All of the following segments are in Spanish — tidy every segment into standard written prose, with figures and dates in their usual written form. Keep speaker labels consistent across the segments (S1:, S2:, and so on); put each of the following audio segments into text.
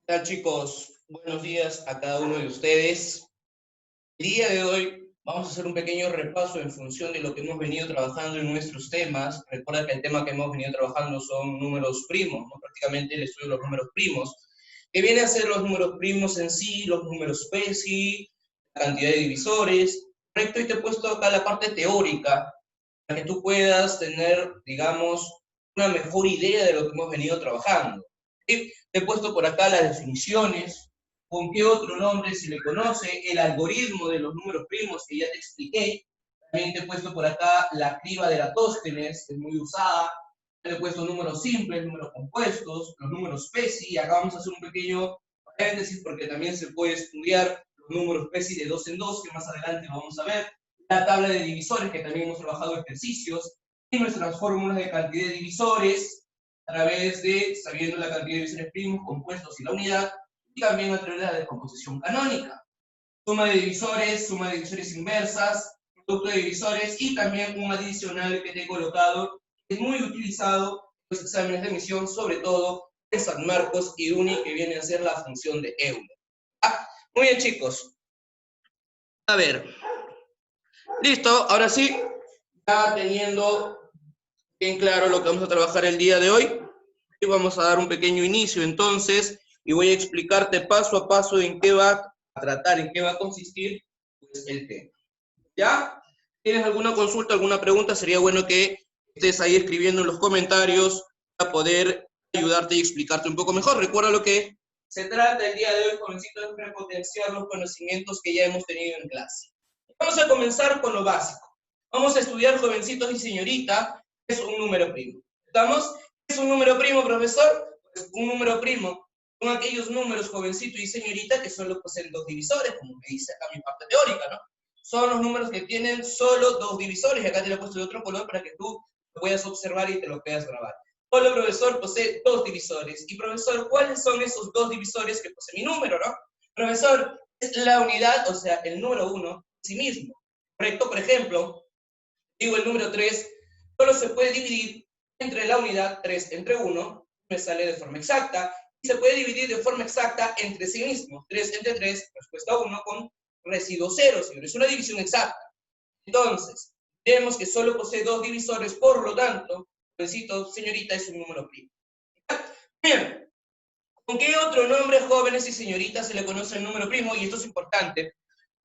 S1: ¿Qué tal, chicos? Buenos días a cada uno de ustedes. El día de hoy vamos a hacer un pequeño repaso en función de lo que hemos venido trabajando en nuestros temas. Recuerda que el tema que hemos venido trabajando son números primos, ¿no? Prácticamente el estudio de los números primos, que viene a ser los números primos en sí, los números PESI, la cantidad de divisores, ¿correcto? Y te he puesto acá la parte teórica, para que tú puedas tener, digamos, una mejor idea de lo que hemos venido trabajando. ¿Sí? Te he puesto por acá las definiciones, con qué otro nombre se le conoce, el algoritmo de los números primos que ya te expliqué. También te he puesto por acá la criba de Eratóstenes, que es muy usada. Te he puesto números simples, números compuestos, los números PESI. Acá vamos a hacer un pequeño paréntesis porque también se puede estudiar los números PESI de 2 en 2, que más adelante vamos a ver. La tabla de divisores, que también hemos trabajado ejercicios, y nuestras fórmulas de cantidad de divisores, a través de sabiendo la cantidad de divisores primos, compuestos y la unidad, y también a través de la descomposición canónica. Suma de divisores inversas, producto de divisores, y también un adicional que te he colocado, que es muy utilizado en los exámenes de admisión, sobre todo en San Marcos y UNI, que viene a ser la función de Euler. Muy bien, chicos. A ver, listo, ahora sí, ya teniendo bien claro lo que vamos a trabajar el día de hoy, y vamos a dar un pequeño inicio entonces, y voy a explicarte paso a paso en qué va a tratar, en qué va a consistir pues, el tema. ¿Ya? ¿Tienes alguna consulta, alguna pregunta? Sería bueno que estés ahí escribiendo en los comentarios para poder ayudarte y explicarte un poco mejor. Recuerda lo que se trata el día de hoy, jovencito, es repotenciar los conocimientos que ya hemos tenido en clase. Vamos a comenzar con lo básico. Vamos a estudiar, jovencitos y señorita, qué es un número primo. ¿Estamos? ¿Qué es un número primo, profesor? Pues un número primo son aquellos números, jovencito y señorita, que solo poseen dos divisores, como me dice acá mi parte teórica, ¿no? Son los números que tienen solo dos divisores, y acá te lo he puesto de otro color para que tú lo puedas observar y te lo puedas grabar. Solo, profesor, posee dos divisores. Y, profesor, ¿cuáles son esos dos divisores que posee mi número, no? Profesor, es la unidad, o sea, el número 1 en sí mismo. ¿Correcto? Por ejemplo, digo el número 3, solo se puede dividir entre la unidad 3 entre 1, me sale de forma exacta, y se puede dividir de forma exacta entre sí mismo. 3 entre 3, respuesta 1 con residuo 0, señores. Es una división exacta. Entonces, vemos que solo posee dos divisores, por lo tanto, jovencito, señorita, es un número primo. Bien, ¿con qué otro nombre, jóvenes y señoritas, se le conoce el número primo? Y esto es importante.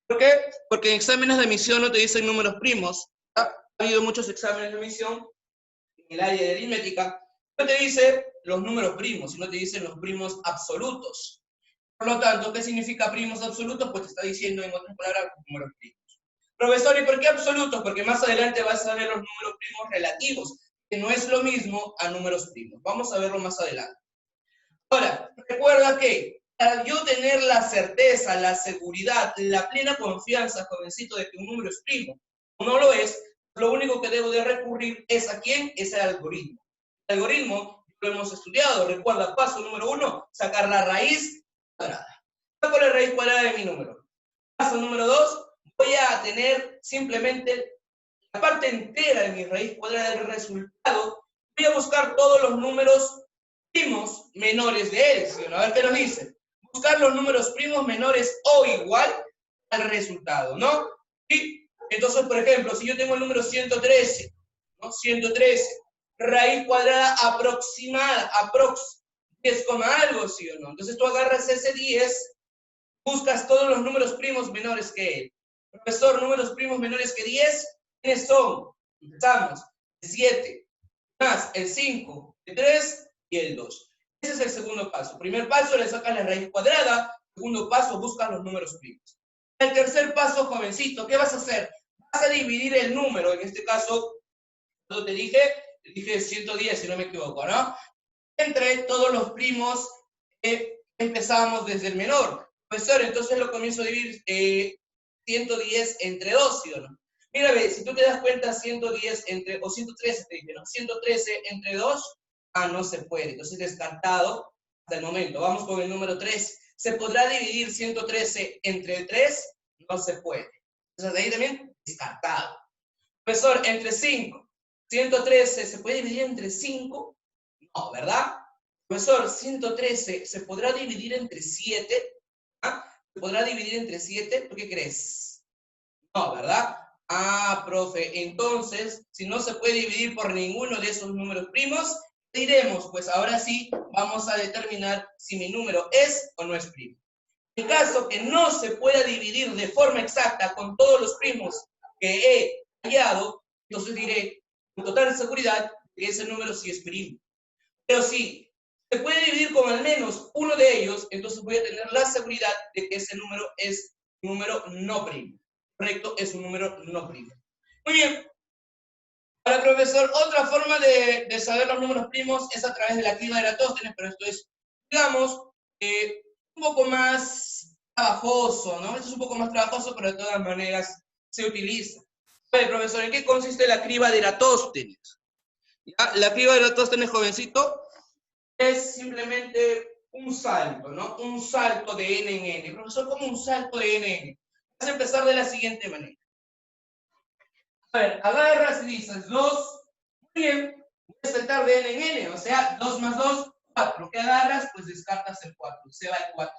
S1: ¿Por qué? Porque en exámenes de admisión no te dicen números primos. Ha habido muchos exámenes de admisión en el área de aritmética. No te dice los números primos, sino te dicen los primos absolutos. Por lo tanto, ¿qué significa primos absolutos? Pues te está diciendo, en otras palabras, los números primos. Profesor, ¿y por qué absolutos? Porque más adelante vas a ver los números primos relativos, que no es lo mismo a números primos. Vamos a verlo más adelante. Ahora, recuerda que para yo tener la certeza, la seguridad, la plena confianza, jovencito, de que un número es primo o no lo es, lo único que debo de recurrir es ¿a quién? Es el algoritmo. El algoritmo lo hemos estudiado. Recuerda, paso número 1, sacar la raíz cuadrada. Saco la raíz cuadrada de mi número. Paso número 2, voy a tener simplemente la parte entera de mi raíz cuadrada del resultado. Voy a buscar todos los números primos menores de él, ¿sí? A ver qué nos dice. Buscar los números primos menores o igual al resultado, ¿no? ¿Sí? Entonces, por ejemplo, si yo tengo el número 113, ¿no? 113, raíz cuadrada aproximada, 10, algo, ¿sí o no? Entonces tú agarras ese 10, buscas todos los números primos menores que él. Profesor, números primos menores que 10, ¿quiénes son? Empezamos. El 7, más el 5, el 3 y el 2. Ese es el segundo paso. Primer paso, le sacas la raíz cuadrada. Segundo paso, buscas los números primos. El tercer paso, jovencito, ¿qué vas a hacer? Vas a dividir el número, en este caso, te dije 110, si no me equivoco, ¿no? Entre todos los primos que empezamos desde el menor. Profesor, entonces lo comienzo a dividir 110 entre 2, ¿sí o no? Mira, ve, si tú te das cuenta, 110 entre, o 113 te dije, ¿no? 113 entre 2, no se puede. Entonces descartado hasta el momento. Vamos con el número 3. ¿Se podrá dividir 113 entre 3? No se puede. Entonces de ahí también descartado. Profesor, entre 5, 113, ¿se puede dividir entre 5? No, ¿verdad? Profesor, 113 ¿se podrá dividir entre 7? ¿Ah? ¿Se podrá dividir entre 7? ¿Tú qué crees? No, ¿verdad? Ah, profe, entonces, si no se puede dividir por ninguno de esos números primos, diremos, pues ahora sí, vamos a determinar si mi número es o no es primo. En caso que no se pueda dividir de forma exacta con todos los primos que he hallado, entonces diré con total seguridad que ese número sí es primo. Pero si se puede dividir con al menos uno de ellos, entonces voy a tener la seguridad de que ese número es un número no primo. Correcto, es un número no primo. Muy bien. Ahora, profesor, otra forma de saber los números primos es a través de la criba de Eratóstenes, pero esto es, digamos, un poco más trabajoso, ¿no? Esto es un poco más trabajoso, pero de todas maneras se utiliza. Oye, profesor, ¿en qué consiste la criba de Eratóstenes? ¿Ya? La criba de Eratóstenes, jovencito, es simplemente un salto, ¿no? Un salto de n en n. Profesor, ¿cómo un salto de n en n? Vas a empezar de la siguiente manera. A ver, agarras y dices 2, muy bien, voy a saltar de n en n, o sea, 2 más 2, 4. ¿Qué agarras? Pues descartas el 4, se va el 4.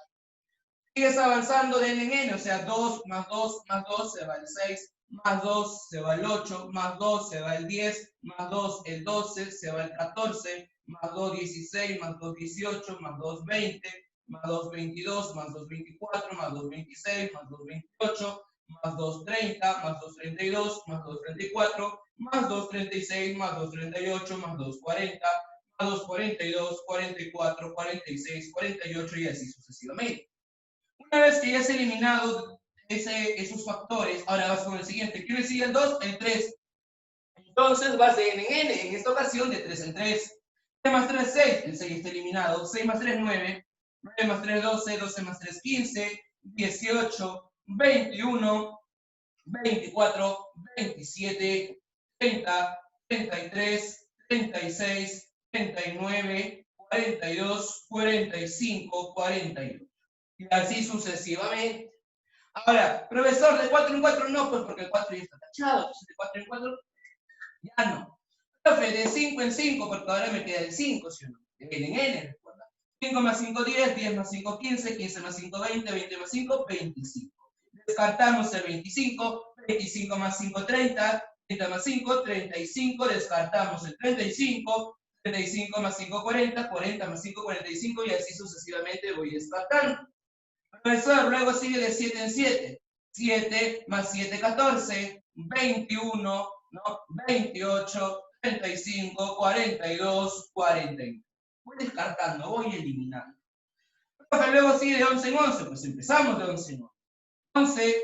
S1: Sigues avanzando de n en n, o sea, 2 más 2 más 2 se va el 6, más 2 se va el 8, más 2 se va el 10, más 2 el 12, se va el 14, más 2 16, más 2 18, más 2 20, más 2 22, más 2 24, más 2 26, más 2 28, más 2 30, más 2 32, más 2 34, más 2 36, más 2 38, más 2 40, más 2 42, 44, 46, 48 y así sucesivamente. Una vez que ya has eliminado esos factores, ahora vas con el siguiente. ¿Qué le sigue el 2? El 3. Entonces vas de n en n, en esta ocasión de 3 en 3. 3 más 3, 6. El 6 está eliminado. 6 más 3, 9. 9 más 3, 12. 12 más 3, 15. 18. 21. 24. 27. 30. 33. 36. 39. 42. 45. 41. Y así sucesivamente. Ahora, profesor, de 4 en 4 no, pues porque el 4 ya está tachado, entonces de 4 en 4 ya no. Profe, de 5 en 5, porque ahora me queda el 5, ¿sí o no? De n en n, recuerda. 5 más 5, 10, 10 más 5, 15, 15 más 5, 20, 20 más 5, 25. Descartamos el 25, 25 más 5, 30, 30 más 5, 35, descartamos el 35, 35 más 5, 40, 40 más 5, 45, y así sucesivamente voy descartando. Profesor, luego sigue de 7 en 7. 7 más 7, 14, 21, ¿no? 28, 35, 42, 41. Voy descartando, voy eliminando. Profe, luego sigue de 11 en 11, pues empezamos de 11 en 11. 11,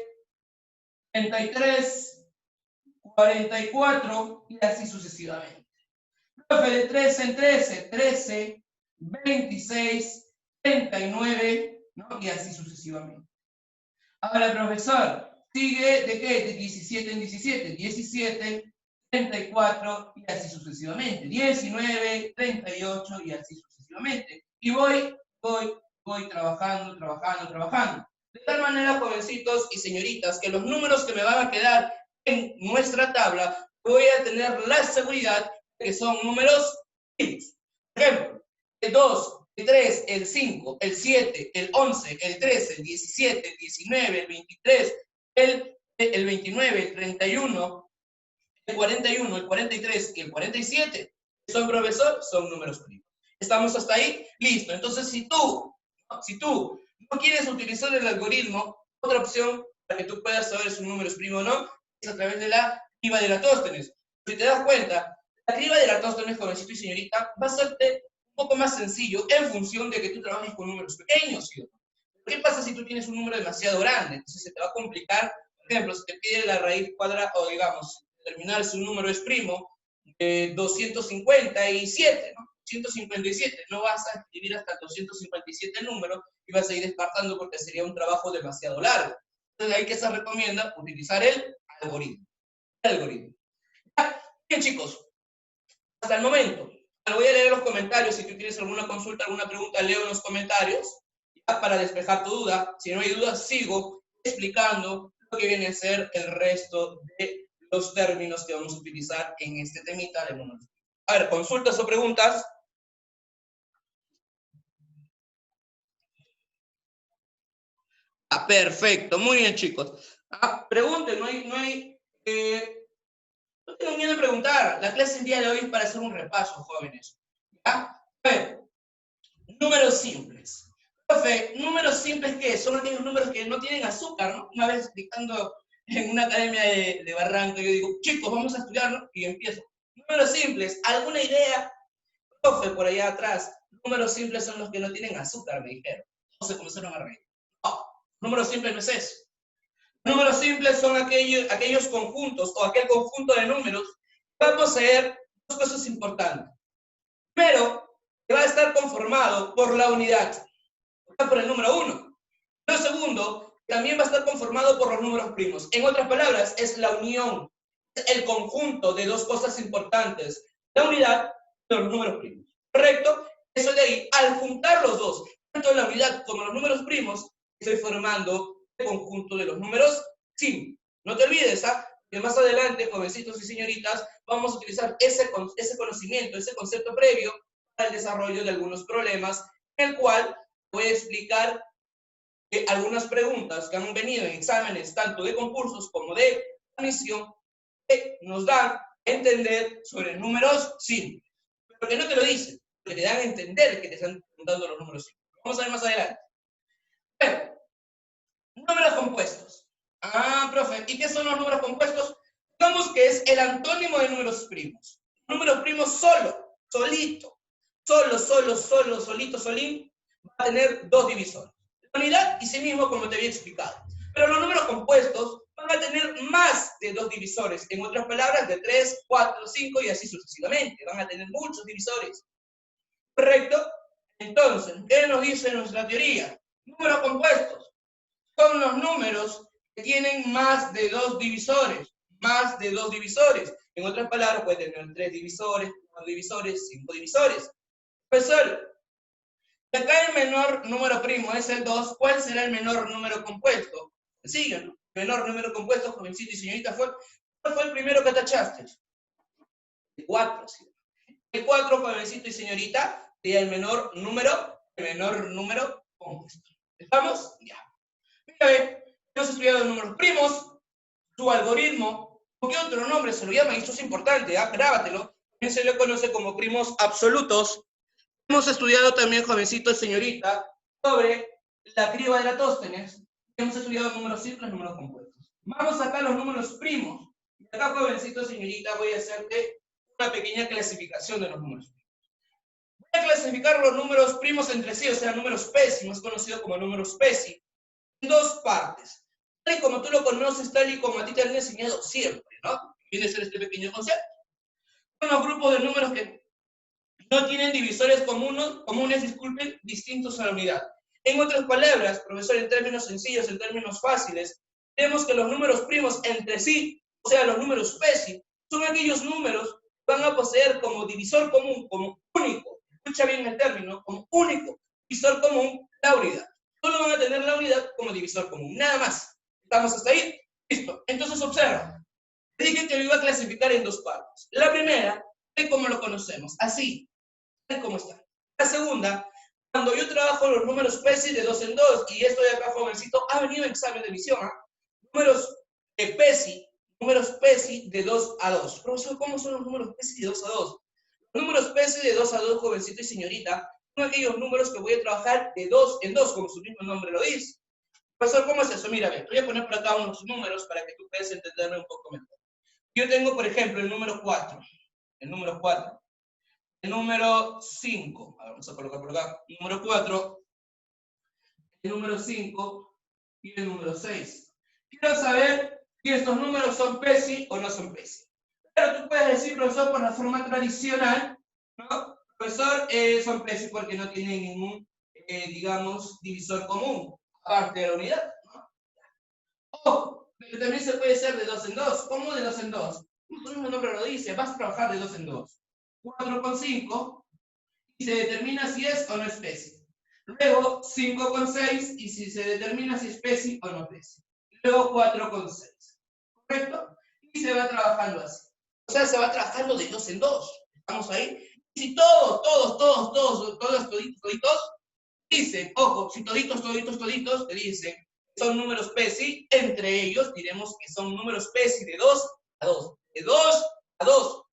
S1: 33, 44 y así sucesivamente. Profe, de 13 en 13, 13, 26, 39, ¿no? Y así sucesivamente. Ahora, profesor, sigue de qué? De 17 en 17, 17, 34 y así sucesivamente. 19, 38 y así sucesivamente. Y voy trabajando, trabajando, trabajando. De tal manera, jovencitos y señoritas, que los números que me van a quedar en nuestra tabla, voy a tener la seguridad de que son números primos. Por ejemplo, el 2, el 3, el 5, el 7, el 11, el 13, el 17, el 19, el 23, el 29, el 31, el 41, el 43 y el 47. ¿Son, profesor? Son números primos. ¿Estamos hasta ahí? Listo. Entonces, si tú no quieres utilizar el algoritmo, otra opción para que tú puedas saber si un número es primo o no, es a través de la criba de Eratóstenes. Si te das cuenta, la criba de Eratóstenes, jovencito y señorita, va a serte un poco más sencillo en función de que tú trabajes con números pequeños, ¿sí? ¿Qué pasa si tú tienes un número demasiado grande? Entonces se te va a complicar. Por ejemplo, si te pide la raíz cuadrada, o digamos, determinar si un número es primo, 257, ¿no? 257. No vas a escribir hasta 257 el número y vas a ir descartando porque sería un trabajo demasiado largo. Entonces, ahí que se recomienda utilizar el algoritmo. Bien, chicos, hasta el momento. Voy a leer los comentarios. Si tú tienes alguna consulta, alguna pregunta, leo en los comentarios ya para despejar tu duda. Si no hay duda, sigo explicando lo que viene a ser el resto de los términos que vamos a utilizar en este temita de números. A ver, consultas o preguntas. Ah, perfecto, muy bien, chicos. Pregunten, no tengo miedo de preguntar. La clase el día de hoy es para hacer un repaso, jóvenes. ¿Ya? A ver, números simples. Profe, ¿números simples qué? Son aquellos números que no tienen azúcar, ¿no? Una vez explicando en una academia de Barranco, yo digo, chicos, vamos a estudiar, ¿no? Y empiezo. Números simples, ¿alguna idea? Profe, por allá atrás, números simples son los que no tienen azúcar, me dijeron. No se comenzaron a reír. No, números simples no es eso. Números simples son aquellos conjuntos o aquel conjunto de números que va a poseer dos cosas importantes. Primero, que va a estar conformado por la unidad, o sea, por el número 1. Lo segundo, también va a estar conformado por los números primos. En otras palabras, es la unión, es el conjunto de dos cosas importantes, la unidad y los números primos. ¿Correcto? Eso de ahí, al juntar los dos, tanto la unidad como los números primos, estoy formando el conjunto de los números simples. No te olvides, que más adelante, jovencitos y señoritas, vamos a utilizar ese conocimiento, ese concepto previo para el desarrollo de algunos problemas, en el cual voy a explicar algunas preguntas que han venido en exámenes tanto de concursos como de admisión que nos dan a entender sobre números simples. Pero que no te lo dicen, que te dan a entender que te están preguntando los números simples. Vamos a ver más adelante. Pero, números compuestos. Profe, ¿y qué son los números compuestos? Digamos que es el antónimo de números primos. Números primos solo, solito, solito, solín, va a tener dos divisores. La unidad y sí mismo, como te había explicado. Pero los números compuestos van a tener más de dos divisores. En otras palabras, de 3, 4, 5 y así sucesivamente. Van a tener muchos divisores. ¿Correcto? Entonces, ¿qué nos dice nuestra teoría? Números compuestos son los números que tienen más de dos divisores. Más de dos divisores. En otras palabras, puede tener 3 divisores, 4 divisores, 5 divisores. Profesor, de acá el menor número primo es el 2, ¿cuál será el menor número compuesto? Sigue, ¿no? Menor número compuesto, jovencito y señorita, ¿cuál fue el primero que tachaste? El 4, ¿sí? El 4, jovencito y señorita, sería el menor número compuesto. ¿Estamos? Ya. Mira, hemos estudiado números primos, su algoritmo, ¿con qué otro nombre se lo llama? Y esto es importante, grábatelo. También se le conoce como primos absolutos. Hemos estudiado también, jovencito y señorita, sobre la criba de Eratóstenes. Hemos estudiado números simples, números compuestos. Vamos acá a los números primos. Y acá, jovencito y señorita, voy a hacerte una pequeña clasificación de los números primos. Voy a clasificar los números primos entre sí, o sea, números PESI, más conocido como números PESI, en dos partes. Tal y como tú lo conoces, tal y como a ti te han enseñado siempre, ¿no? Viene a ser este pequeño concepto. Son los grupos de números que no tienen divisores comunes, disculpen, distintos a la unidad. En otras palabras, profesor, en términos sencillos, en términos fáciles, vemos que los números primos entre sí, o sea, los números PESI, son aquellos números que van a poseer como divisor común, como único, escucha bien el término, como único divisor común, la unidad. Solo van a tener la unidad como divisor común, nada más. ¿Estamos hasta ahí? Listo. Entonces observa. Te dije que lo iba a clasificar en dos partes. La primera, es como lo conocemos, así, cómo está. La segunda, cuando yo trabajo los números PESI de 2 en 2, y esto de acá, jovencito, ha venido examen de visión, números PESI de 2 a 2. Profesor, ¿cómo son los números PESI de 2 a 2? Los números PESI de 2 a 2, jovencito y señorita, son aquellos números que voy a trabajar de 2 en 2, como su mismo nombre lo dice. Profesor, ¿cómo es eso? Mira, te voy a poner por acá unos números para que tú puedas entenderme un poco mejor. Yo tengo, por ejemplo, el número 4. El número 4. El número 5, vamos a colocar por acá, el número 4, el número 5 y el número 6. Quiero saber si estos números son PESI o no son PESI. Pero tú puedes decir, profesor, por la forma tradicional, ¿no? Profesor, son PESI porque no tienen ningún, digamos, divisor común, aparte de la unidad, ¿no? Ojo, pero también se puede ser de 2 en 2. ¿Cómo de 2 en 2? El mismo nombre lo dice, vas a trabajar de 2 en 2. 4 con 5, y se determina si es o no es PESI. Luego 5 con 6, y si se determina si es PESI o no PESI. Luego 4 con 6. ¿Correcto? Y se va trabajando así. O sea, se va trabajando de 2 en 2. ¿Estamos ahí? Y si todos, toditos, dicen, ojo, si toditos, te dicen son números PESI, entre ellos diremos que son números PESI de 2 a 2. De 2 a 2.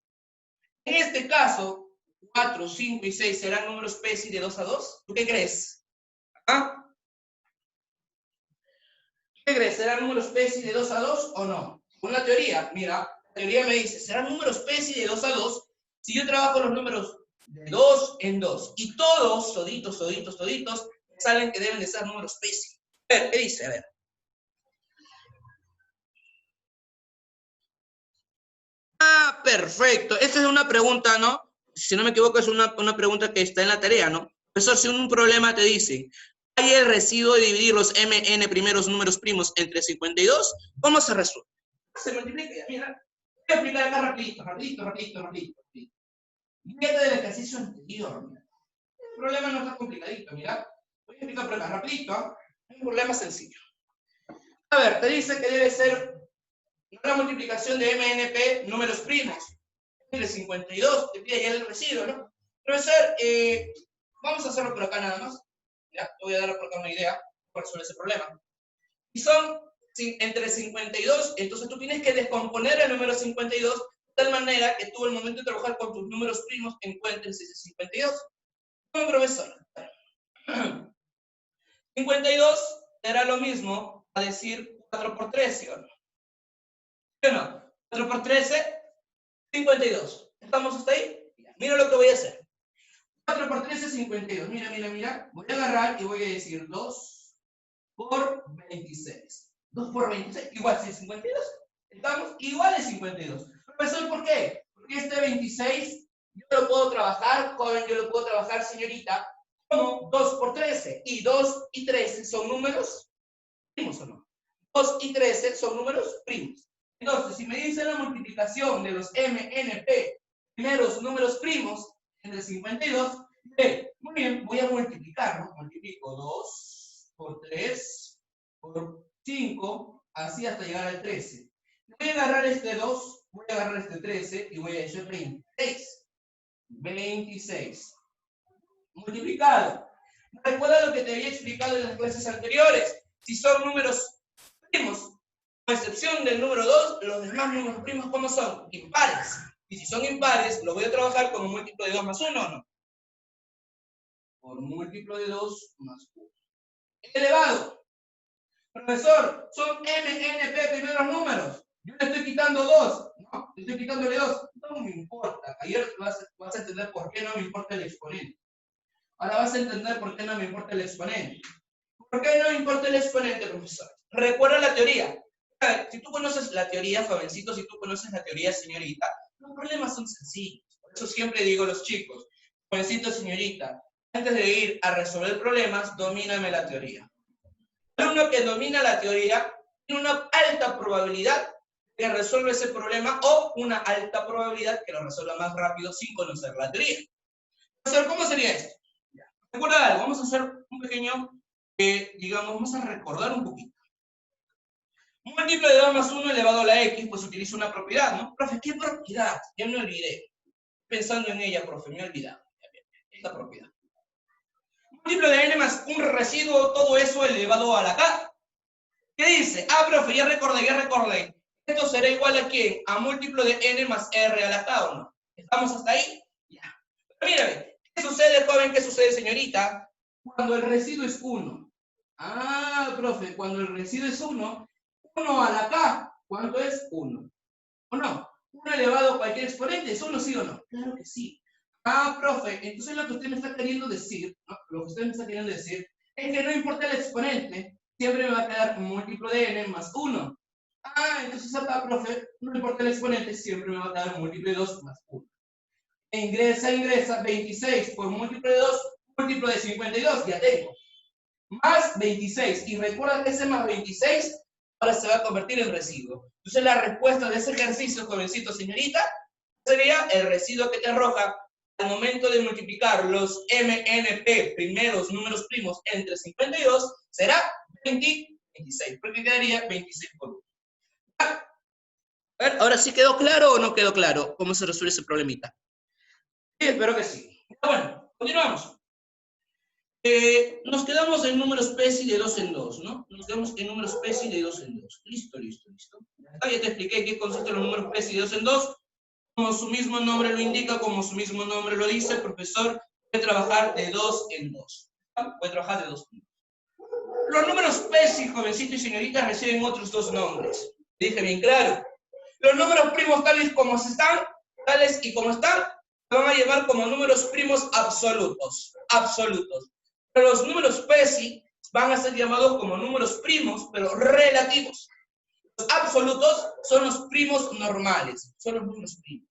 S1: En este caso, 4, 5 y 6 serán números PESI de 2 a 2. ¿Tú qué crees? ¿Ah? ¿Qué crees? ¿Serán números PESI de 2 a 2 o no? Según la teoría, mira, la teoría me dice, serán números PESI de 2 a 2 si yo trabajo los números de 2 en 2. Y todos, toditos, salen que deben de ser números PESI. A ver, ¿qué dice? A ver. Ah, perfecto. Esta es una pregunta, ¿no? Si no me equivoco, es una pregunta que está en la tarea, ¿no? Profesor, si un problema te dice, hay el residuo de dividir los mn primeros números primos entre 52, ¿cómo se resuelve? Se multiplica, mira. Voy a explicar acá rapidito. Fíjate del ejercicio anterior, mira. El problema no está complicadito, mira. Voy a explicar por acá rapidito, ¿eh? Es un problema sencillo. A ver, te dice que debe ser una multiplicación de MNP números primos entre 52, te pide ya el residuo, ¿no? Profesor, vamos a hacerlo por acá nada más. Ya, te voy a dar por acá una idea para resolver ese problema. Y son entre 52, entonces tú tienes que descomponer el número 52 de tal manera que tú al momento de trabajar con tus números primos encuentres ese 52. Bueno, profesor, 52 será lo mismo a decir 4 por 3, ¿sí o no? ¿Sí o no? 4 por 13, 52. ¿Estamos hasta ahí? Mira lo que voy a hacer. 4 por 13, 52. Mira. Voy a agarrar y voy a decir 2 por 26. 2 por 26 igual a 52. Estamos igual a 52. Profesor, ¿por qué? Porque este 26 yo lo puedo trabajar, joven, yo lo puedo trabajar, señorita, como 2 por 13. Y 2 y 13 son números primos, ¿o no? 2 y 13 son números primos. Entonces, si me dicen la multiplicación de los MNP, primeros números primos, entre 52, muy bien, voy a multiplicar, ¿no? Multiplico 2 por 3 por 5, así hasta llegar al 13. Voy a agarrar este 2, voy a agarrar este 13 y voy a decir 26. 26. Multiplicado. Recuerda lo que te había explicado en las clases anteriores. Si son números primos, con excepción del número 2, los demás números primos, ¿cómo son? Impares. Y si son impares, lo voy a trabajar como múltiplo de 2 más 1, ¿o no? Por múltiplo de 2 más 1. Elevado. Profesor, son MNP primeros números. Yo le estoy quitando 2. No, le estoy quitándole 2. No me importa. Ayer vas a entender por qué no me importa el exponente. Ahora vas a entender por qué no me importa el exponente. ¿Por qué no me importa el exponente, profesor? Recuerda la teoría. Si tú conoces la teoría, jovencito, si tú conoces la teoría, señorita, los problemas son sencillos. Por eso siempre digo a los chicos, jovencito, señorita, antes de ir a resolver problemas, domíname la teoría. El alumno que domina la teoría tiene una alta probabilidad que resuelva ese problema o una alta probabilidad que lo resuelva más rápido sin conocer la teoría. Profesor, ¿cómo sería esto? Recuerda algo, vamos a hacer un pequeño, digamos, vamos a recordar un poquito. Múltiplo de 2 más 1 elevado a la x, pues utiliza una propiedad, ¿no? Profe, ¿qué propiedad? Ya me olvidé. Pensando en ella, profe, me he olvidado. Esta propiedad. Múltiplo de n más un residuo, todo eso elevado a la k. ¿Qué dice? Ah, profe, ya recordé. Esto será igual a ¿quién? A múltiplo de n más r a la k, ¿o no? ¿Estamos hasta ahí? Ya. Pero mírame, ¿qué sucede, joven? ¿Qué sucede, señorita? Cuando el residuo es 1. Ah, profe, cuando el residuo es 1, 1 a la k, ¿cuánto es? 1. ¿O no? 1 elevado a cualquier exponente, ¿es 1 sí o no? Claro que sí. Ah, profe, entonces lo que usted me está queriendo decir, ¿no? Lo que usted me está queriendo decir es que no importa el exponente, siempre me va a quedar un múltiplo de n más 1. Ah, entonces acá, profe, no importa el exponente, siempre me va a quedar un múltiplo de 2 más 1. Ingresa, 26 por múltiplo de 2, múltiplo de 52, ya tengo. Más 26, y recuerda que ese más 26 ahora se va a convertir en residuo. Entonces la respuesta de ese ejercicio, jovencito, señorita, sería el residuo que te arroja al momento de multiplicar los MNP, primeros números primos, entre 52, será 26, porque quedaría 26 por 1. A ver, ¿ahora sí quedó claro o no quedó claro cómo se resuelve ese problemita? Sí, espero que sí. Bueno, continuamos. Nos quedamos en números PESI de 2 en 2, ¿no? Nos quedamos en números PESI de 2 en 2. Listo, listo, listo. Ya te expliqué qué consisten los números PESI de 2 en 2. Como su mismo nombre lo indica, como su mismo nombre lo dice, el profesor puede trabajar de 2 en 2. Puede trabajar de 2 en 2. Los números PESI, jovencitos y señoritas, reciben otros dos nombres. Dije bien claro. Los números primos tales como están, tales y como están, se van a llamar como números primos absolutos. Absolutos. Pero los números PESI van a ser llamados como números primos, pero relativos. Los absolutos son los primos normales. Son los números primos.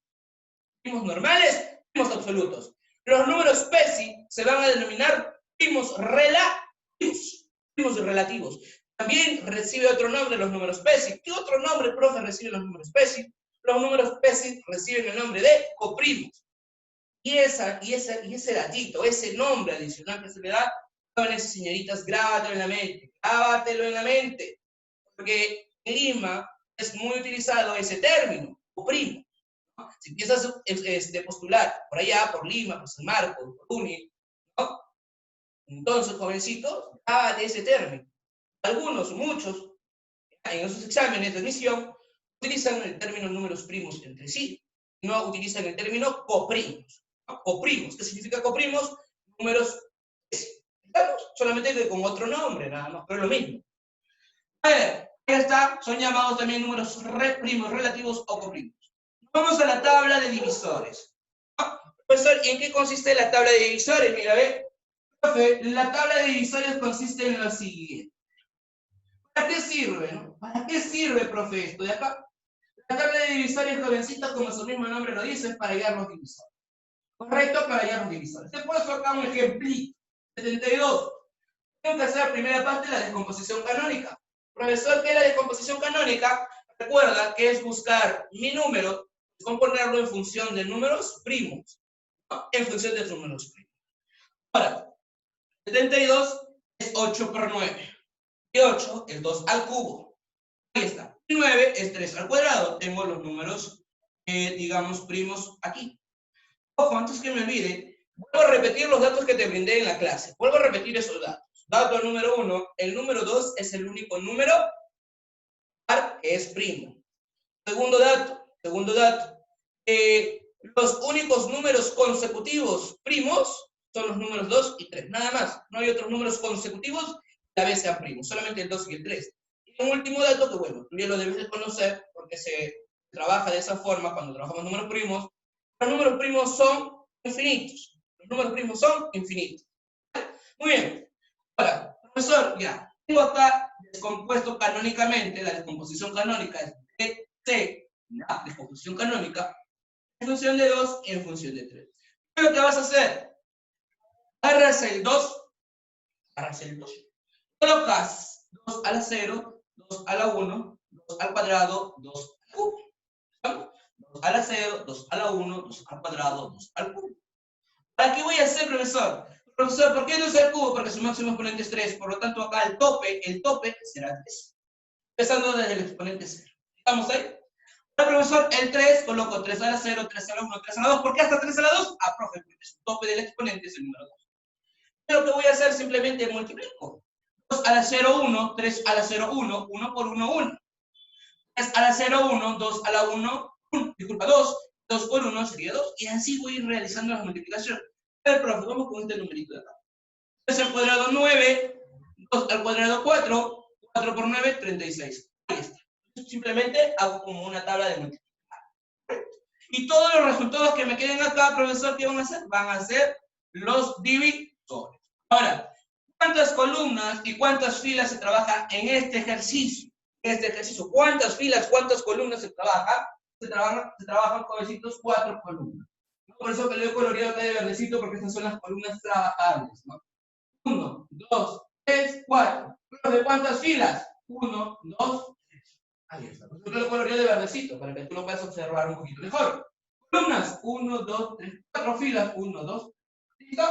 S1: Primos normales, primos absolutos. Los números PESI se van a denominar primos relativos. Primos relativos. También recibe otro nombre los números PESI. ¿Qué otro nombre, profe, reciben los números PESI? Los números PESI reciben el nombre de coprimos. Y ese datito, ese nombre adicional que se le da, jóvenes y señoritas, grábatelo en la mente. Grábatelo en la mente. Porque en Lima es muy utilizado ese término, coprimo. Si empiezas a postular por allá, por Lima, por San Marcos, por UNI, ¿no? Entonces, jovencitos, grábate ese término. Algunos, muchos, en esos exámenes de admisión, utilizan el término números primos entre sí, no utilizan el término coprimos. ¿No? Coprimos, ¿qué significa coprimos? Números, ¿estamos? Solamente que con otro nombre, nada más, pero es lo mismo. A ver, ahí está, son llamados también números primos relativos o coprimos. Vamos a la tabla de divisores. Profesor, ¿y en qué consiste la tabla de divisores? Mira, ve, profe, la tabla de divisores consiste en lo siguiente. ¿Para qué sirve, no? ¿Para qué sirve, profe, esto de acá? La tabla de divisores, jovencitos, como su mismo nombre lo dice, es para hallar los divisores. ¿Correcto? Para hallar los divisores. Te puedo acá un ejemplito. 72. Tengo que hacer la primera parte, la descomposición canónica. Profesor, ¿qué es la descomposición canónica? Recuerda que es buscar mi número, componerlo en función de números primos, ¿no? En función de números primos. Ahora, 72 es 8 por 9. Y 8 es 2 al cubo. Ahí está. Y 9 es 3 al cuadrado. Tengo los números, digamos, primos aquí. Ojo, antes que me olvide, vuelvo a repetir los datos que te brindé en la clase. Vuelvo a repetir esos datos. Dato número 1, el número 2 es el único número par que es primo. Segundo dato, los únicos números consecutivos primos son los números 2 y 3, nada más. No hay otros números consecutivos que a la vez sean primos, solamente el 2 y el 3. Y un último dato que, bueno, tú ya lo debes de conocer porque se trabaja de esa forma cuando trabajamos números primos. Los números primos son infinitos. Los números primos son infinitos. Muy bien. Ahora, profesor, ya. Tengo acá descompuesto canónicamente, la descomposición canónica es C, la descomposición canónica, en función de 2 y en función de 3. ¿Qué es lo que vas a hacer? Agarras el 2, colocas 2 a la 0, 2 a la 1, 2 al cuadrado, 2 al cubo. 2 a la 0, 2 a la 1, 2 al cuadrado, 2 al cubo. ¿Para qué voy a hacer, profesor? Profesor, ¿por qué no es el cubo? Porque su máximo exponente es 3. Por lo tanto, acá el tope será 3. Empezando desde el exponente 0. ¿Estamos ahí? Ahora, profesor, el 3, coloco 3 a la 0, 3 a la 1, 3 a la 2. ¿Por qué hasta 3 a la 2? Ah, profe, porque su tope del exponente es el número 2. Lo que voy a hacer simplemente multiplico. 2 a la 0, 1, 3 a la 0, 1, 1 por 1, 1. 3 a la 0, 1, 2 a la 1, 2, 2 por 1 sería 2. Y así voy a ir realizando las multiplicaciones. A ver, profe, vamos con este numerito de acá. 3 al cuadrado 9, 2 al cuadrado 4, 4 por 9, 36. Ahí está. Simplemente hago como una tabla de multiplicar. Y todos los resultados que me queden acá, profesor, ¿qué van a hacer? Van a ser los divisores. Ahora, ¿cuántas columnas y cuántas filas se trabaja en este ejercicio? ¿Cuántas filas, cuántas columnas se trabaja? Se trabajan, jovencitos, 4 columnas. Por eso que le he coloreado acá de verdecito, porque estas son las columnas trabajables, ¿no? 1, 2, 3, 4. ¿De cuántas filas? 1, 2, 3. Ahí está. Yo lo coloreé de verdecito para que tú lo puedas observar un poquito mejor. Columnas, 1, 2, 3, 4 filas, 1, 2, ¿listo?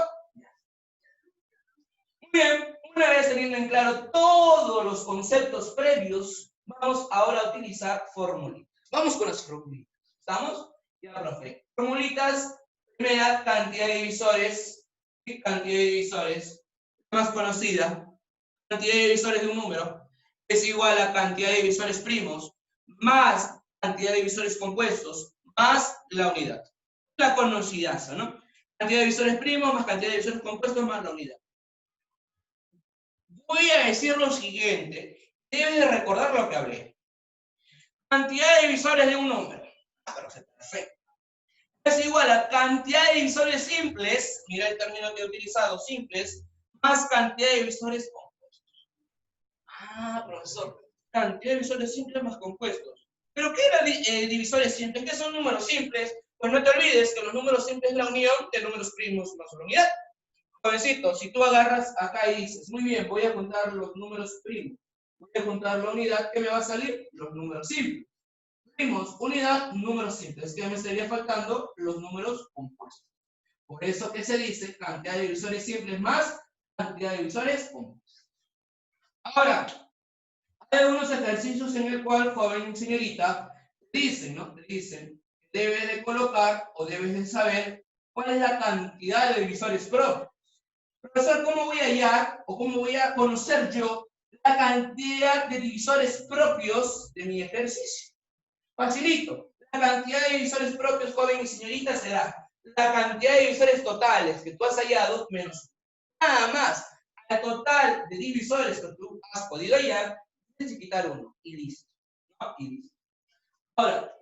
S1: Muy bien, una vez teniendo en claro todos los conceptos previos, vamos ahora a utilizar formulitas. Vamos con las formulitas. ¿Estamos? Ya, profe. Formulitas, primera, cantidad de divisores. ¿Qué cantidad de divisores? más conocida, cantidad de divisores de un número, es igual a cantidad de divisores primos, más cantidad de divisores compuestos, más la unidad. La conocidaza, ¿no? Cantidad de divisores primos más cantidad de divisores compuestos más la unidad. Voy a decir lo siguiente. Debes de recordar lo que hablé. Cantidad de divisores de un número. Perfecto. Es igual a cantidad de divisores simples, mira el término que he utilizado, simples, más cantidad de divisores compuestos. Ah, profesor, cantidad de divisores simples más compuestos. ¿Pero qué eran divisores simples? ¿Qué son números simples? Pues no te olvides que los números simples es la unión de números primos más una unidad. Jovencito, si tú agarras acá y dices, muy bien, voy a juntar los números primos, voy a juntar la unidad, ¿qué me va a salir? Los números simples. Primos, unidad, números simples, que me estaría faltando los números compuestos. Por eso que se dice cantidad de divisores simples más cantidad de divisores compuestos. Ahora, hay algunos ejercicios en el cual, joven señorita, te dicen, ¿no? Te dicen, debes de colocar o debes de saber cuál es la cantidad de divisores propios. Profesor, ¿cómo voy a hallar o cómo voy a conocer yo la cantidad de divisores propios de mi ejercicio? Facilito. La cantidad de divisores propios, joven y señorita, será la cantidad de divisores totales que tú has hallado menos nada más. Al total de divisores que tú has podido hallar, tienes que quitar uno y listo. ¿No? Y listo. Ahora,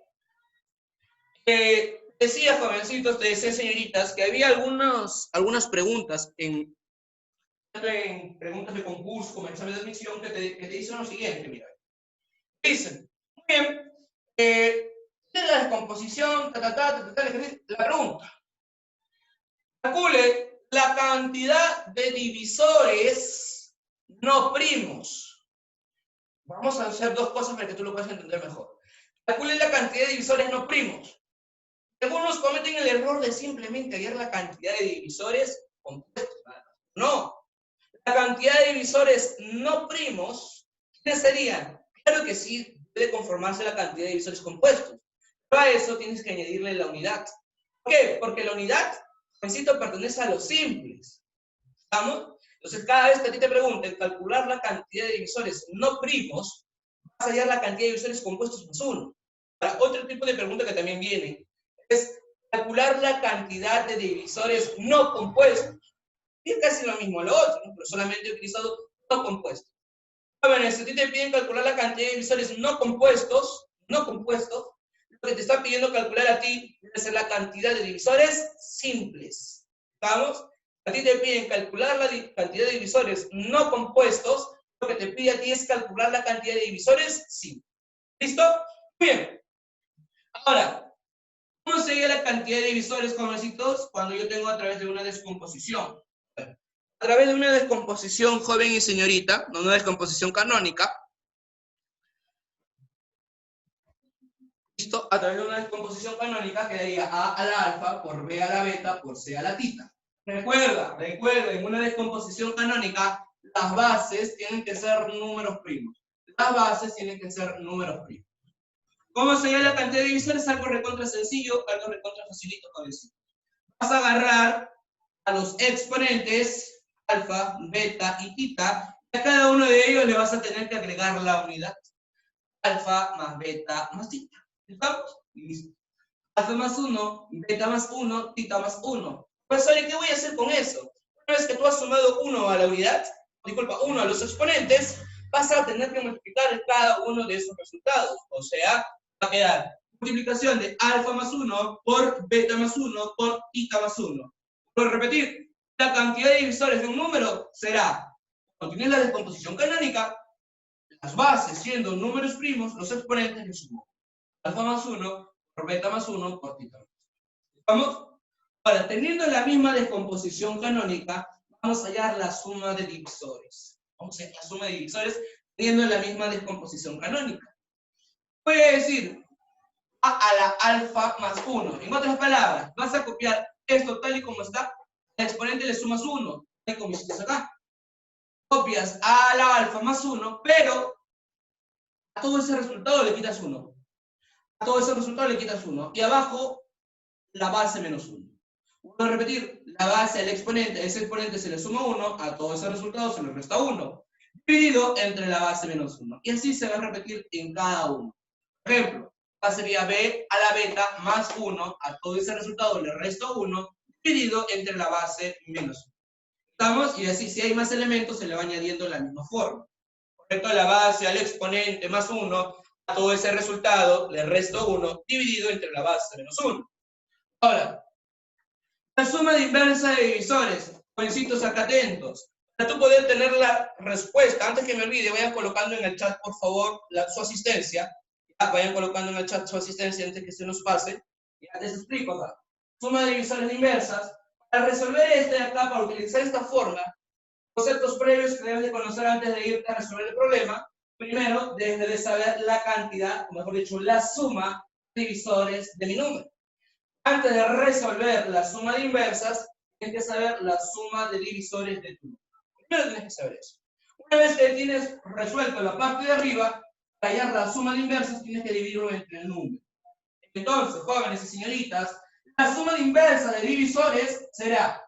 S1: decía, jovencitos, te decía, señoritas, que había algunas preguntas en preguntas de concurso, como examen de admisión, que te dicen lo siguiente, mira. Dicen, muy bien, la descomposición, la pregunta. Calcule la cantidad de divisores no primos. Vamos a hacer dos cosas para que tú lo puedas entender mejor. Calcule la cantidad de divisores no primos. Algunos cometen el error de simplemente hallar la cantidad de divisores compuestos. No. La cantidad de divisores no primos, ¿quiénes serían? Claro que sí, debe conformarse la cantidad de divisores compuestos. Pero a eso tienes que añadirle la unidad. ¿Por qué? Porque la unidad, jovencito, pertenece a los simples. ¿Estamos? Entonces, cada vez que a ti te pregunten calcular la cantidad de divisores no primos, vas a hallar la cantidad de divisores compuestos más uno. Ahora, otro tipo de pregunta que también viene es calcular la cantidad de divisores no compuestos. Y es casi lo mismo a lo otro, ¿no? Pero solamente he utilizado no compuestos. Jóvenes, si a ti te piden calcular la cantidad de divisores no compuestos, lo que te está pidiendo calcular a ti debe ser la cantidad de divisores simples. ¿Estamos? A ti te piden calcular la cantidad de divisores no compuestos, lo que te pide a ti es calcular la cantidad de divisores simples. ¿Listo? Bien. Ahora, ¿cómo sería la cantidad de divisores, jovencitos, cuando yo tengo a través de una descomposición? A través de una descomposición, joven y señorita, no una descomposición canónica, ¿listo? A través de una descomposición canónica quedaría A a la alfa por B a la beta por C a la tita. Recuerda, en una descomposición canónica, las bases tienen que ser números primos. Las bases tienen que ser números primos. ¿Cómo sería la cantidad de divisores? Algo recontra sencillo, algo recontra facilito para decir. Vas a agarrar a los exponentes, alfa, beta y tita, y a cada uno de ellos le vas a tener que agregar la unidad. Alfa más beta más tita. ¿Estamos? Listo. Alfa más 1, beta más 1, tita más 1. Profesor, ¿y qué voy a hacer con eso? Una vez que tú has sumado 1 a la unidad, disculpa, 1 a los exponentes, vas a tener que multiplicar cada uno de esos resultados. O sea, va a quedar multiplicación de alfa más 1 por beta más 1 por tita más 1. Por repetir, la cantidad de divisores de un número será, cuando tienes la descomposición canónica, las bases siendo números primos, los exponentes le sumo. Alfa más 1 por beta más 1 por tita más 1. ¿Vamos? Ahora, teniendo la misma descomposición canónica, vamos a hallar la suma de divisores. Vamos a hallar la suma de divisores teniendo la misma descomposición canónica. Voy a decir A a la alfa más 1. En otras palabras, vas a copiar esto tal y como está, al exponente le sumas 1, tal y como está acá. Copias A a la alfa más 1, pero a todo ese resultado le quitas 1. A todo ese resultado le quitas 1. Y abajo, la base menos 1. Vuelvo a repetir, la base al exponente, ese exponente se le suma 1, a todo ese resultado se le resta 1, dividido entre la base menos 1. Y así se va a repetir en cada uno. Por ejemplo, acá sería b a la beta más 1, a todo ese resultado le resto 1, dividido entre la base menos 1. ¿Estamos? Y así, si hay más elementos, se le va añadiendo de la misma forma. Correcto, la base al exponente más 1, a todo ese resultado le resto 1, dividido entre la base menos 1. Ahora, la suma de inversa de divisores. Jovencitos, acá atentos. Para tú poder tener la respuesta, antes que me olvide, vayan colocando en el chat, por favor, su asistencia. Ya, vayan colocando en el chat su asistencia antes que se nos pase. Ya les explico acá. Suma de divisores de inversas. Para resolver este de acá, para utilizar esta forma, conceptos previos que debes de conocer antes de irte a resolver el problema. Primero, debes de saber la cantidad, o mejor dicho, la suma de divisores de mi número. Antes de resolver la suma de inversas, tienes que saber la suma de divisores de tu número. Primero tienes que saber eso. Una vez que tienes resuelto la parte de arriba, para hallar la suma de inversas, tienes que dividirlo entre el número. Entonces, jóvenes y señoritas, la suma de inversas de divisores será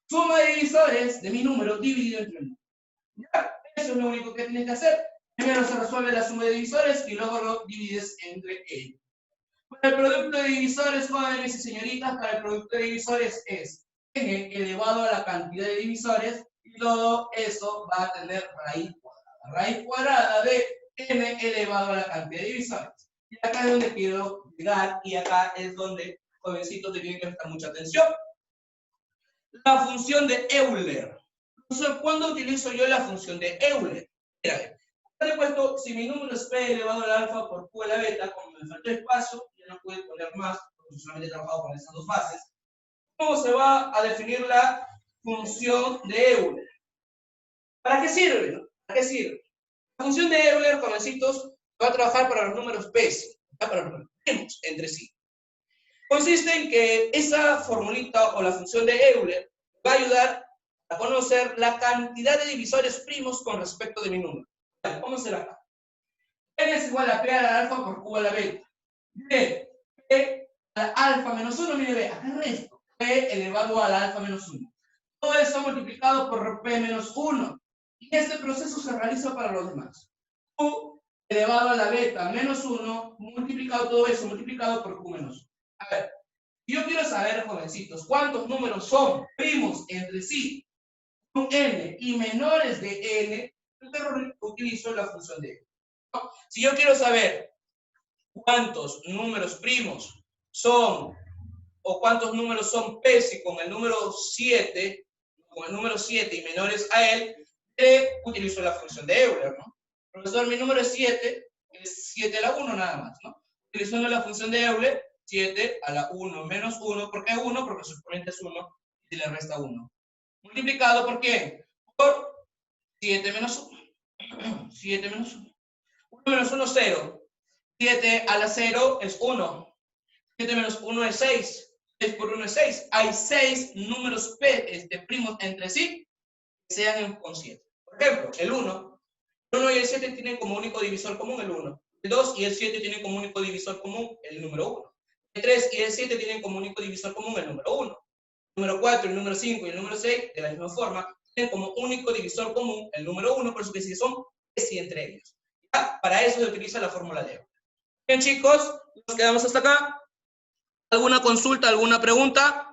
S1: suma de divisores de mi número dividido entre el número. ¿Ya? Eso es lo único que tienes que hacer. Primero se resuelve la suma de divisores y luego lo divides entre ellos. Para el producto de divisores, jóvenes y señoritas, para el producto de divisores es n elevado a la cantidad de divisores y todo eso va a tener raíz cuadrada. Raíz cuadrada de n elevado a la cantidad de divisores. Y acá es donde quiero llegar y acá es donde, jovencitos, te tienen que prestar mucha atención. La función de Euler. Entonces, ¿cuándo utilizo yo la función de Euler? Mira, he puesto, si mi número es p elevado al alfa por q a la beta, como me faltó espacio, ya no puedo poner más, porque solamente he trabajado con esas dos bases. ¿Cómo se va a definir la función de Euler? ¿Para qué sirve? ¿No? ¿Para qué sirve? La función de Euler, jovencitos, va a trabajar para los números p, para los números primos entre sí. Consiste en que esa formulita o la función de Euler va a ayudar a conocer la cantidad de divisores primos con respecto de mi número. Vamos a hacer acá. N es igual a P a la alfa por Q a la beta. B, P a la alfa menos 1, mire, ve, acá el resto. P elevado a la alfa menos 1. Todo eso multiplicado por P menos 1. Y este proceso se realiza para los demás. Q elevado a la beta menos 1, multiplicado todo eso, multiplicado por Q menos 1. A ver, yo quiero saber, jovencitos, cuántos números son primos entre sí con n y menores de n, entonces utilizo la función de n. ¿No? Si yo quiero saber cuántos números primos son, o cuántos números son p si con el número 7, y menores a él, utilizo la función de Euler, ¿no? Profesor, mi número es 7, es 7 a la 1 nada más, ¿no? Utilizando la función de Euler, 7 a la 1 menos 1, ¿por qué 1? Porque su exponente es 1 y le resta 1. Multiplicado por ¿qué? Por 7 menos 1. 7 menos 1. 1 menos 1, 0. 7 a la 0 es 1. 7 menos 1 es 6. 6 por 1 es 6. Hay 6 números primos entre sí que sean con 7. Por ejemplo, el 1. El 1 y el 7 tienen como único divisor común el 1. El 2 y el 7 tienen como único divisor común el número 1. El 3 y el 7 tienen como único divisor común el número 1. El número 4, el número 5 y el número 6, de la misma forma, tienen como único divisor común el número 1, por eso que sí son sí entre ellos. ¿Ya? Para eso se utiliza la fórmula de Euler. Bien, chicos, nos quedamos hasta acá. ¿Alguna consulta, alguna pregunta?